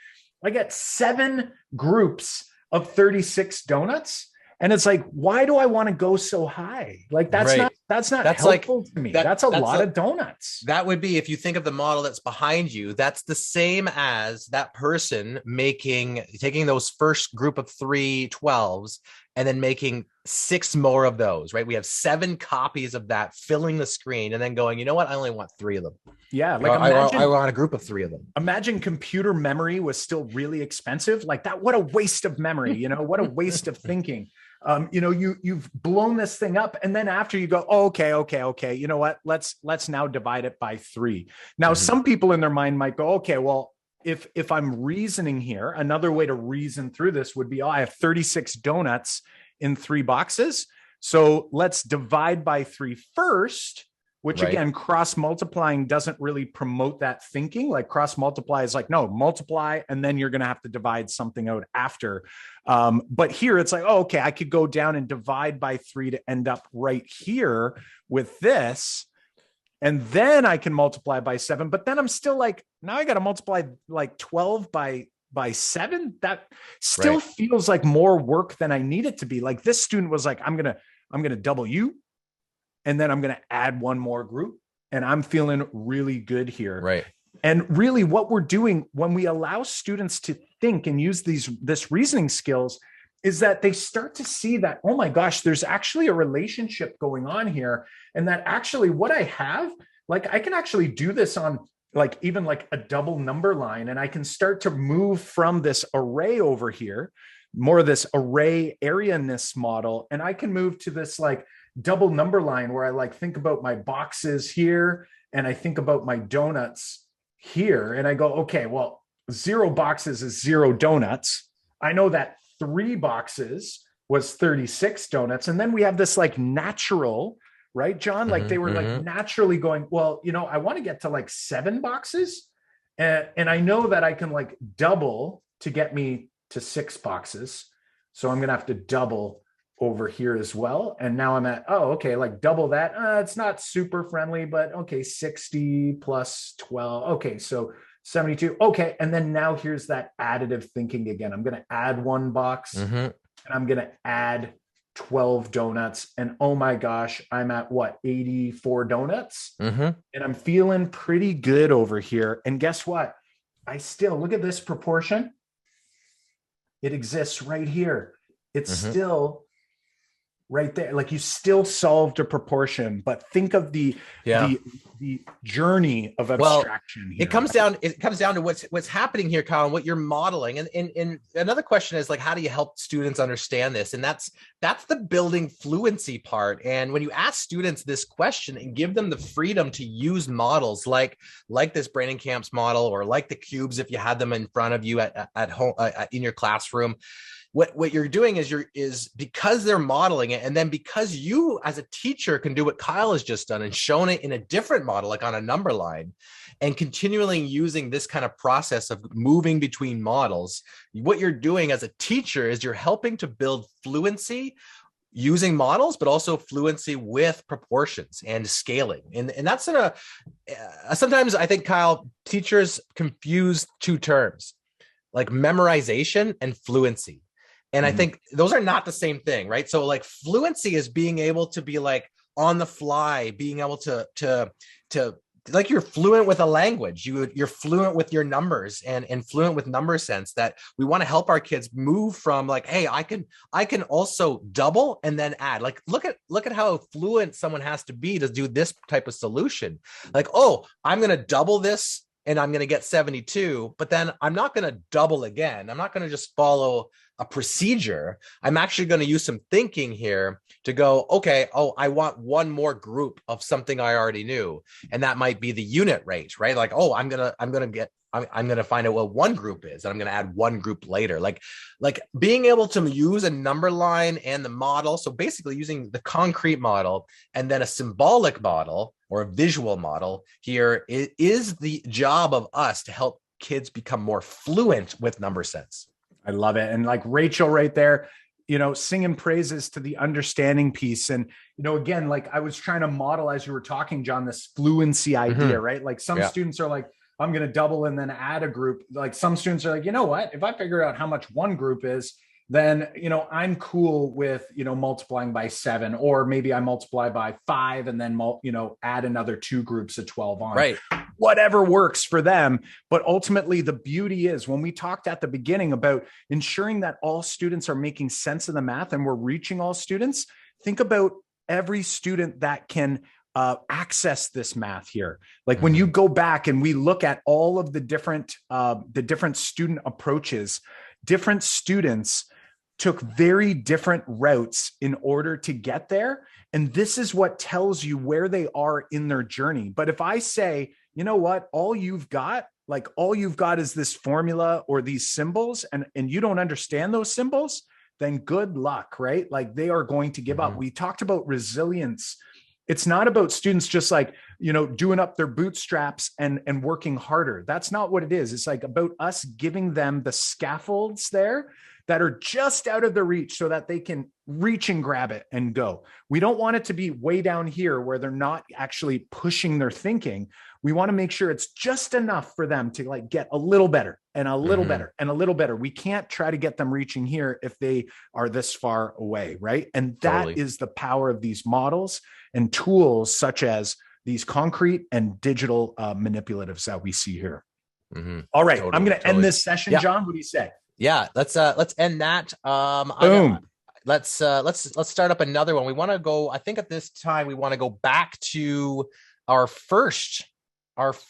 7 groups of 36 donuts. And it's like, why do I want to go so high? Like, that's not helpful to me. That's a lot of donuts. That would be, if you think of the model that's behind you, that's the same as that person taking those first group of 3 12s and then making 6 more of those, right? We have 7 copies of that filling the screen, and then going, you know what? I only want 3 of them. Yeah. I want a group of 3 of them. Imagine computer memory was still really expensive. Like that. What a waste of memory, what a waste of thinking. You've blown this thing up, and then after you go, oh, okay. You know what? Let's now divide it by 3. Now, some people in their mind might go, okay, well, if I'm reasoning here, another way to reason through this would be, I have 36 donuts in 3 boxes. So let's divide by 3 first, which again, cross multiplying doesn't really promote that thinking. Like, cross multiply is like, no, multiply, and then you're going to have to divide something out after. But here it's like, oh, okay, I could go down and divide by 3 to end up right here with this. And then I can multiply by 7, but then I'm still like, now I got to multiply 12 by 7. That still feels like more work than I need it to be. Like, this student was like, I'm going to double you, and then I'm going to add one more group, and I'm feeling really good here. Right. And really what we're doing when we allow students to think and use this reasoning skills is that they start to see that, oh my gosh, there's actually a relationship going on here. And that actually what I have, I can actually do this on even a double number line. And I can start to move from this array over here, more of this array areaness model. And I can move to this double number line where I think about my boxes here, and I think about my donuts here. And I go, okay, well, 0 boxes is 0 donuts. I know that 3 boxes was 36 donuts. And then we have this natural, right, John? They were naturally going, well, I want to get to 7 boxes. And I know that I can double to get me to 6 boxes. So I'm going to have to double over here as well. And now I'm at, oh, okay, like double that. It's not super friendly, but okay, 60 plus 12. Okay, so 72. Okay. And then now here's that additive thinking again. I'm going to add one box and I'm going to add 12 donuts. And oh my gosh, I'm at what, 84 donuts? And I'm feeling pretty good over here. And guess what? I still, look at this proportion. It exists right here. It's still right there. Like you still solved a proportion, but think of the journey of abstraction here. It comes down to what's happening here, Kyle, and what you're modeling. And another question is like, how do you help students understand this? And that's the building fluency part. And when you ask students this question and give them the freedom to use models like this Brainingcamp's model, or like the cubes if you had them in front of you at home in your classroom. What you're doing is because they're modeling it, and then because you as a teacher can do what Kyle has just done and shown it in a different model, like on a number line, and continually using this kind of process of moving between models, what you're doing as a teacher is you're helping to build fluency using models, but also fluency with proportions and scaling. And that's sometimes I think, Kyle, teachers confuse two terms, like memorization and fluency. And I think those are not the same thing, right? So like fluency is being able to be like on the fly, being able to like you're fluent with a language, you're fluent with your numbers and fluent with number sense, that we want to help our kids move from like, hey, I can also double and then add. Like, look at how fluent someone has to be to do this type of solution. Like, oh, I'm going to double this and I'm going to get 72, but then I'm not going to double again. I'm not going to just follow a procedure. I'm actually going to use some thinking here to go, okay, oh, I want one more group of something I already knew. And that might be the unit rate, right? Like, oh, I'm going to find out what one group is, and I'm going to add one group later. Like being able to use a number line and the model. So basically using the concrete model and then a symbolic model or a visual model here is the job of us to help kids become more fluent with number sense. I love it. And like Rachel right there, singing praises to the understanding piece. And, again, like I was trying to model as you were talking, John, this fluency idea, right? Like some students are like, I'm going to double and then add a group. Like some students are like, you know what, if I figure out how much one group is, then, I'm cool with, multiplying by 7, or maybe I multiply by 5 and then, add another 2 groups of 12 on. Right. Whatever works for them. But ultimately, the beauty is when we talked at the beginning about ensuring that all students are making sense of the math and we're reaching all students, think about every student that can access this math here. Like when you go back and we look at all of the different student approaches, different students took very different routes in order to get there. And this is what tells you where they are in their journey. But if I say, you know what, all you've got is this formula or these symbols, and you don't understand those symbols, then good luck, right? Like they are going to give up. We talked about resilience. It's not about students just like, doing up their bootstraps and working harder. That's not what it is. It's like about us giving them the scaffolds there that are just out of their reach so that they can reach and grab it and go. We don't want it to be way down here where they're not actually pushing their thinking. We want to make sure it's just enough for them to like get a little better and a little better and a little better. We can't try to get them reaching here if they are this far away, right? And that is the power of these models and tools such as these concrete and digital manipulatives that we see here. All right, I'm going to end this session, John. What do you say? Yeah, let's end that. Boom. Let's start up another one. We want to go. I think at this time we want to go back to our first. Let's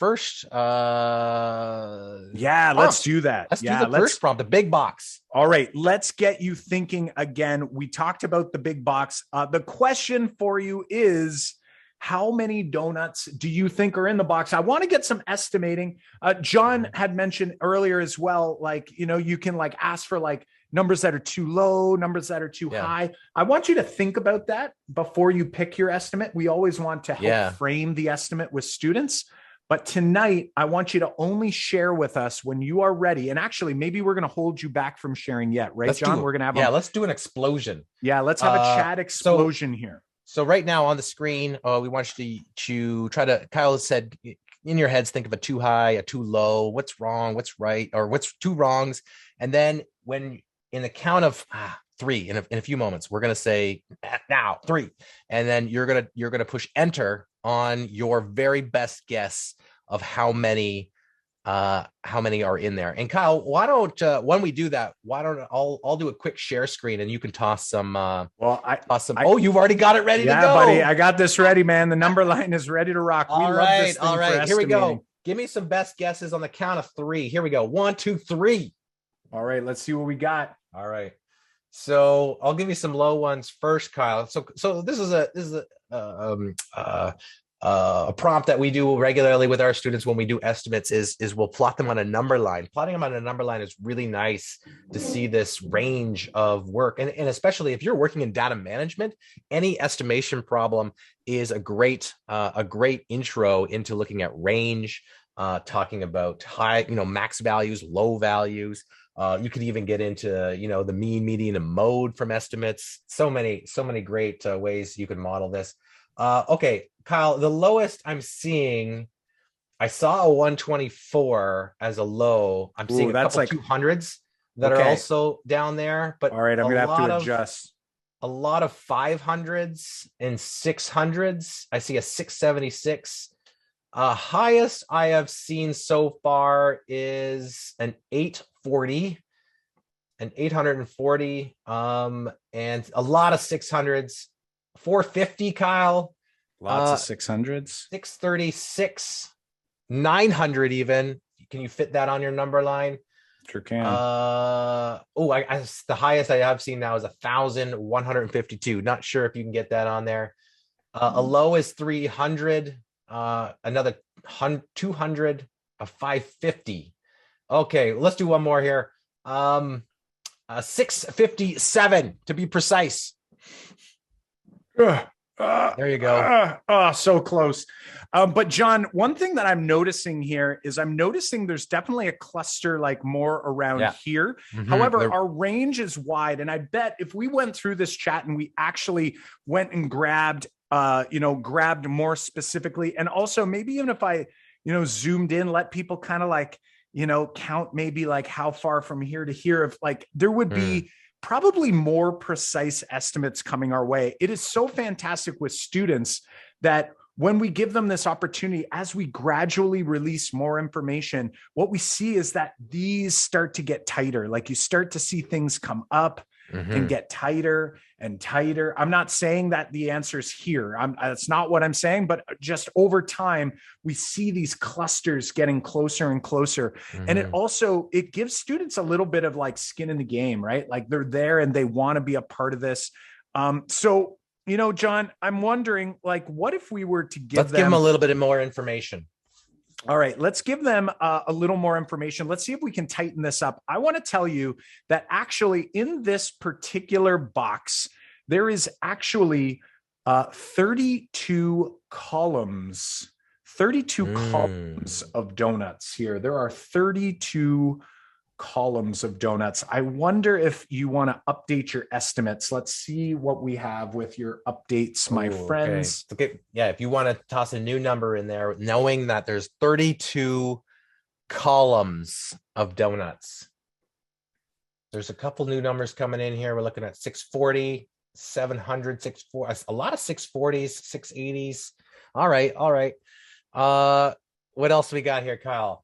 do that. Let's do the first prompt, the big box. All right, let's get you thinking again. We talked about the big box. The question for you is, how many donuts do you think are in the box? I want to get some estimating. John had mentioned earlier as well, like, you can like ask for like numbers that are too low, numbers that are too high. I want you to think about that before you pick your estimate. We always want to help frame the estimate with students. But tonight, I want you to only share with us when you are ready. And actually, maybe we're going to hold you back from sharing yet, right, John? We're going to have let's do an explosion. Yeah, let's have a chat explosion here. So right now on the screen, we want you to try to, Kyle said, in your heads, think of a too high, a too low, what's wrong, what's right, or what's two wrongs. And then when in the count of three, in a few moments, we're going to say now 3. And then you're going to push enter on your very best guess of how many are in there. And Kyle, why don't when we do that, why don't I'll do a quick share screen and you can toss some you've already got it ready to go. Yeah, buddy, I got this ready, man. The number line is ready to rock. All right, here we go. Give me some best guesses on the count of 3. Here we go. 1, 2, 3. All right, let's see what we got. All right. So I'll give you some low ones first, Kyle. So this is a prompt that we do regularly with our students when we do estimates is we'll plot them on a number line. Plotting them on a number line is really nice to see this range of work. And especially if you're working in data management, any estimation problem is a great intro into looking at range, talking about high, max values, low values. You could even get into, the mean, median, and mode from estimates. So many great ways you can model this. Okay, Kyle, the lowest I'm seeing, I saw a 124 as a low. I'm seeing a couple 200s that are also down there. But all right, I'm going to have to adjust. A lot of 500s and 600s. I see a 676. Highest I have seen so far is an 840, an 840, and a lot of 600s. 450, Kyle. Lots of 600s. 636, 900 even. Can you fit that on your number line? Sure can. The highest I have seen now is 1,152. Not sure if you can get that on there. A low is 300. Another 200, a 550. Okay, let's do one more here. 657 to be precise. There you go. So close. But John, one thing that I'm noticing here is there's definitely a cluster like more around here. Mm-hmm. However, our range is wide. And I bet if we went through this chat and we actually went and grabbed more specifically, and also maybe even if I, zoomed in, let people kind of like, count maybe like how far from here to here, if like there would be probably more precise estimates coming our way. It is so fantastic with students that when we give them this opportunity, as we gradually release more information, what we see is that these start to get tighter. Like you start to see things come up and get tighter and tighter. I'm not saying that the answer's here. That's not what I'm saying, but just over time, we see these clusters getting closer and closer. And it gives students a little bit of like skin in the game, right? Like they're there and they want to be a part of this. So, John, I'm wondering, like, what if we were to give them a little bit more information? All right, let's give them a little more information. Let's see if we can tighten this up. I want to tell you that actually in this particular box, there is actually 32 columns, 32 columns of donuts here. There are 32 columns of donuts. I wonder if you want to update your estimates. Let's see what we have with your updates, my friends. Okay. Yeah, if you want to toss a new number in there, knowing that there's 32 columns of donuts. There's a couple new numbers coming in here. We're looking at 640, 700, 640, a lot of 640s, 680s. All right. What else we got here, Kyle?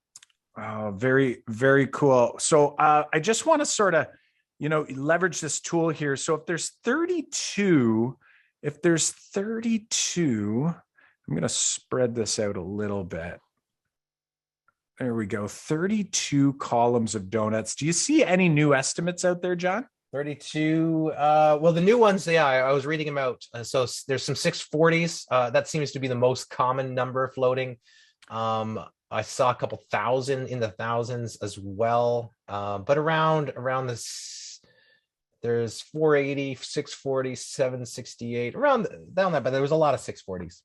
Oh, very, very cool. So I just want to sort of, leverage this tool here. So if there's 32, I'm going to spread this out a little bit. There we go. 32 columns of donuts. Do you see any new estimates out there, John? 32. Well, the new ones, I was reading them out. So there's some 640s. That seems to be the most common number floating. I saw a couple thousand in the thousands as well. But around this, there's 480, 640, 768, around down that, but there was a lot of 640s.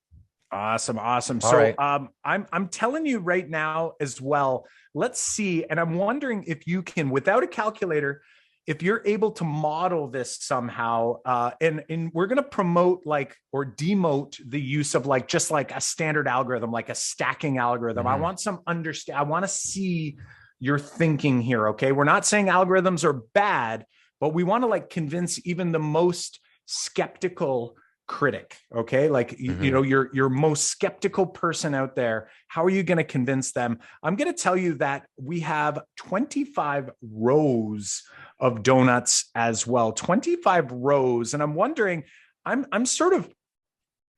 Awesome. Awesome. All So right. I'm telling you right now as well, let's see. And I'm wondering if you can, without a calculator, if you're able to model this somehow, and we're going to promote like or demote the use of like just like a standard algorithm, like a stacking algorithm. I want some understand. I want to see your thinking here. Okay, we're not saying algorithms are bad, but we want to like convince even the most skeptical critic. Okay, like you know your most skeptical person out there. How are you going to convince them? I'm going to tell you that we have 25 rows of donuts as well. 25 rows, and I'm wondering. I'm sort of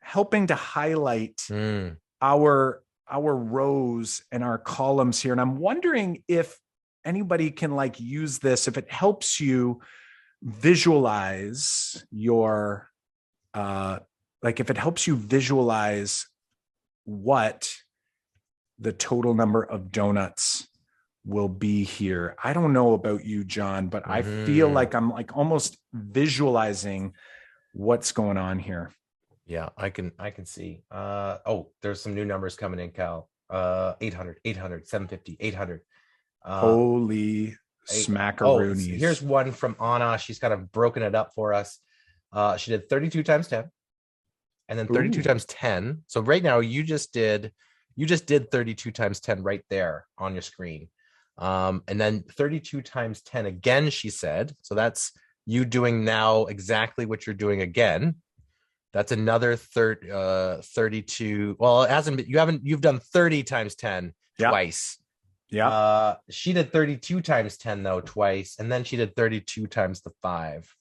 helping to highlight our rows and our columns here, and I'm wondering if anybody can like use this, if it helps you visualize your like if it helps you visualize what the total number of donuts will be here. I don't know about you, John, but I feel like I'm like almost visualizing what's going on here. Yeah, I can see. There's some new numbers coming in, Cal. 800, 750, 800. Holy smackaroonies. Here's one from Anna. She's kind of broken it up for us. She did 32 times 10 and then 32 times 10. So right now you just did 32 times 10 right there on your screen. And then 32 times 10 again, she said. So that's you doing now exactly what you're doing again. That's another 32. Well, it hasn't been, you've done 30 times 10 twice. Yeah. She did 32 times 10 though twice, and then she did 32 times the 5.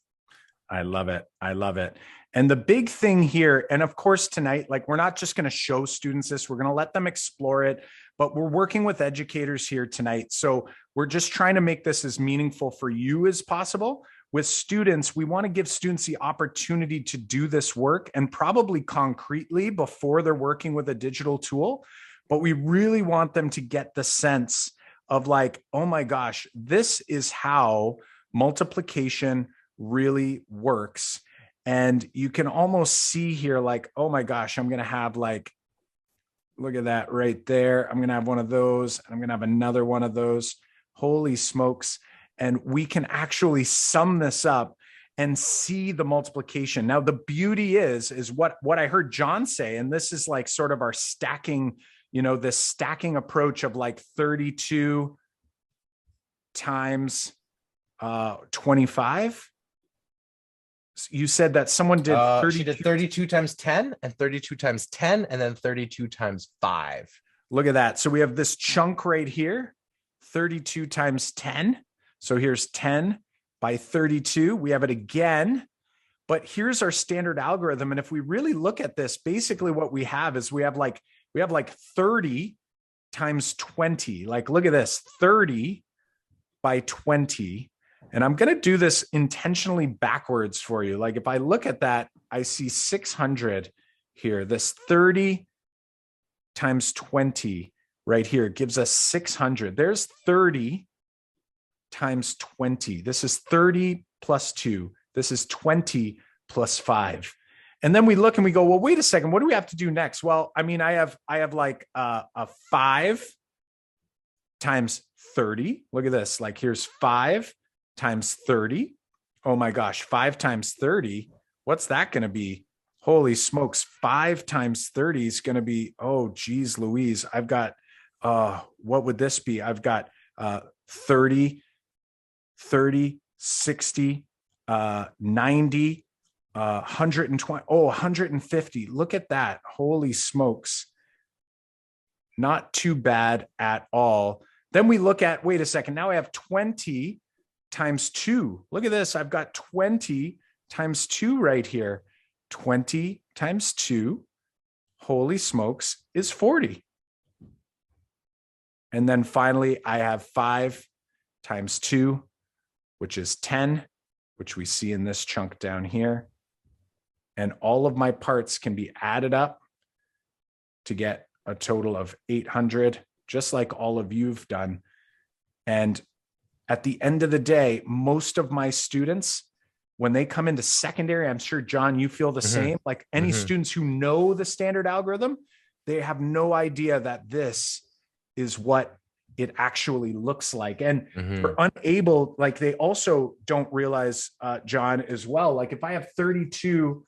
I love it. I love it. And the big thing here, and of course tonight, like we're not just going to show students this, we're going to let them explore it, but we're working with educators here tonight. So we're just trying to make this as meaningful for you as possible. With students, we want to give students the opportunity to do this work and probably concretely before they're working with a digital tool. But we really want them to get the sense of like, oh my gosh, this is how multiplication really works. And you can almost see here, like, oh my gosh, I'm going to have like, look at that right there. I'm going to have one of those. And I'm going to have another one of those. Holy smokes. And we can actually sum this up and see the multiplication. Now, the beauty is what I heard John say, and this is like sort of our stacking, you know, this stacking approach of like 32 times 25. You said that someone did 32. She did 32 times 10 and 32 times 10 and then 32 times 5. Look at that. So we have this chunk right here, 32 times 10. So here's 10 by 32. We have it again. But here's our standard algorithm. And if we really look at this, basically what we have is we have like 30 times 20. Like, look at this, 30 by 20. And I'm going to do this intentionally backwards for you. Like if I look at that, I see 600 here. This 30 times 20 right here gives us 600. There's 30 times 20. This is 30 plus 2. This is 20 plus 5. And then we look and we go, well, wait a second. What do we have to do next? Well, I mean, I have like a 5 times 30. Look at this. Like here's 5 times 30. Oh my gosh, 5 times 30. What's that going to be? Holy smokes. 5 times 30 is going to be, oh, geez, Louise. I've got, what would this be? I've got 30, 60, 90, 120, 150. Look at that. Holy smokes. Not too bad at all. Then we look at, wait a second. Now I have 20 times 2. Look at this. I've got 20 times 2 right here. 20 times 2, holy smokes, is 40. And then finally, I have 5 times 2, which is 10, which we see in this chunk down here. And all of my parts can be added up to get a total of 800, just like all of you've done. And at the end of the day, most of my students when they come into secondary, I'm sure, John, you feel the same. Like any students who know the standard algorithm, they have no idea that this is what it actually looks like. And they're unable, like they also don't realize, John, as well, like if I have 32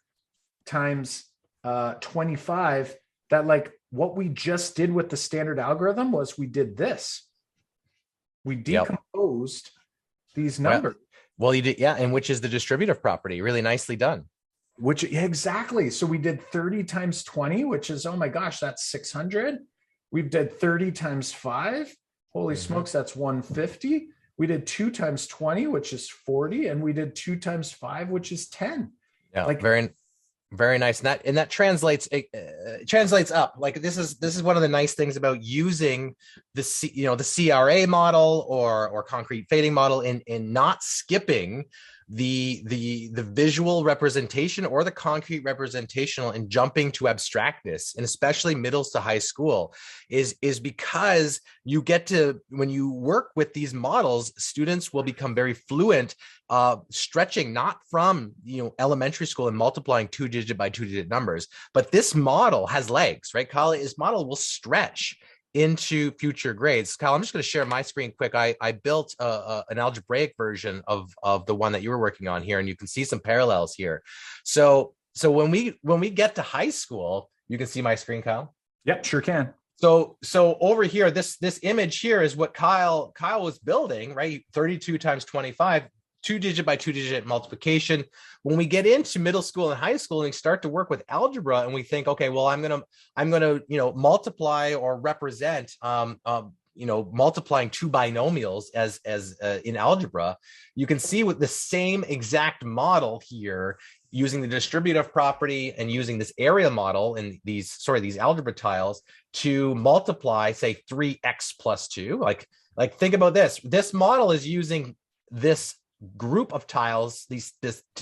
times 25, that like what we just did with the standard algorithm was we did this. We decomposed these numbers. Well, you did, yeah, and which is the distributive property. Really nicely done. Which, exactly. So we did 30 times 20, which is, oh my gosh, that's 600. We did 30 times 5. Holy smokes, that's 150. We did 2 times 20, which is 40, and we did 2 times 5, which is 10. Yeah, like very nice. And that translates translates up. Like this is one of the nice things about using the CRA model or concrete fading model in not skipping the visual representation or the concrete representational and jumping to abstractness, and especially middle to high school is because you get to, when you work with these models, students will become very fluent, stretching not from elementary school and multiplying 2-digit by 2-digit numbers, but this model has legs, right, Kyle? This model will stretch into future grades. Kyle, I'm just going to share my screen quick. I built an algebraic version of the one that you were working on here, and you can see some parallels here. So when we get to high school, you can see my screen, Kyle. Yep, sure can. So over here, this image here is what Kyle was building, right? 32 times 25. 2-digit by 2-digit multiplication. When we get into middle school and high school and we start to work with algebra and we think, okay, well, I'm gonna multiply or represent multiplying two binomials as in algebra, you can see with the same exact model here, using the distributive property and using this area model in these algebra tiles to multiply, say, 3x plus 2. Like think about this. This model is using this group of tiles, this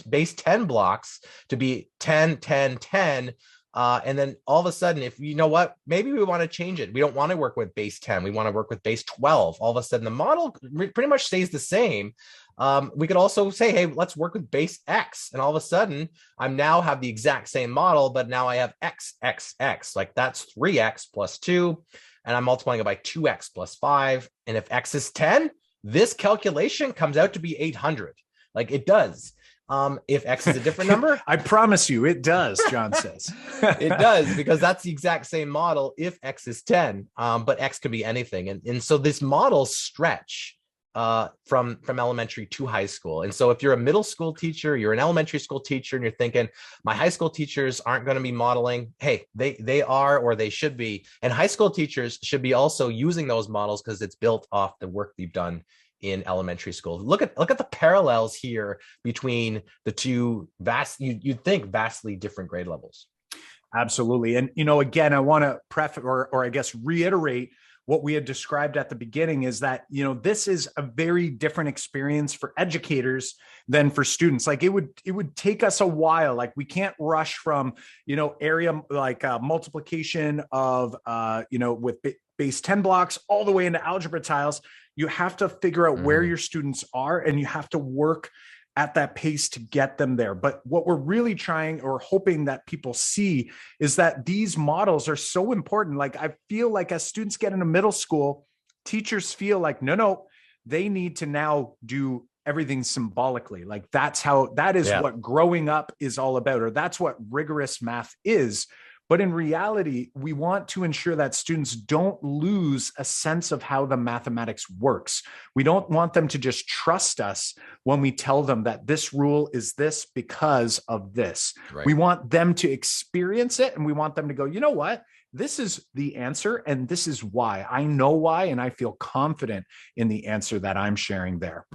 base 10 blocks, to be 10, 10, 10. And then all of a sudden, if you know what, maybe we want to change it. We don't want to work with base 10. We want to work with base 12. All of a sudden, the model pretty much stays the same. We could also say, hey, let's work with base X. And all of a sudden, I now have the exact same model, but now I have X, X, X. Like that's 3X plus 2. And I'm multiplying it by 2X plus 5. And if X is 10, this calculation comes out to be 800. Like it does. If X is a different number, I promise you it does, John says. It does, because that's the exact same model if X is 10, but X could be anything. And so this model stretch from elementary to high school. And so if you're a middle school teacher, you're an elementary school teacher, and you're thinking, my high school teachers aren't going to be modeling. Hey, they are, or they should be. And high school teachers should be also using those models because it's built off the work they've done in elementary school. Look at the parallels here between the two you'd think vastly different grade levels. Absolutely. And, again, I want to preface or I guess reiterate what we had described at the beginning is that, this is a very different experience for educators than for students. Like it would take us a while. Like we can't rush from, area like multiplication of, with base 10 blocks all the way into algebra tiles. You have to figure out where your students are, and you have to work at that pace to get them there. But what we're really trying or hoping that people see is that these models are so important. Like I feel like as students get into middle school, teachers feel like, no, they need to now do everything symbolically. Like that is what growing up is all about, or that's what rigorous math is. But in reality, we want to ensure that students don't lose a sense of how the mathematics works. We don't want them to just trust us when we tell them that this rule is this because of this. Right. We want them to experience it, and we want them to go, you know what? This is the answer, and this is why. I know why, and I feel confident in the answer that I'm sharing there.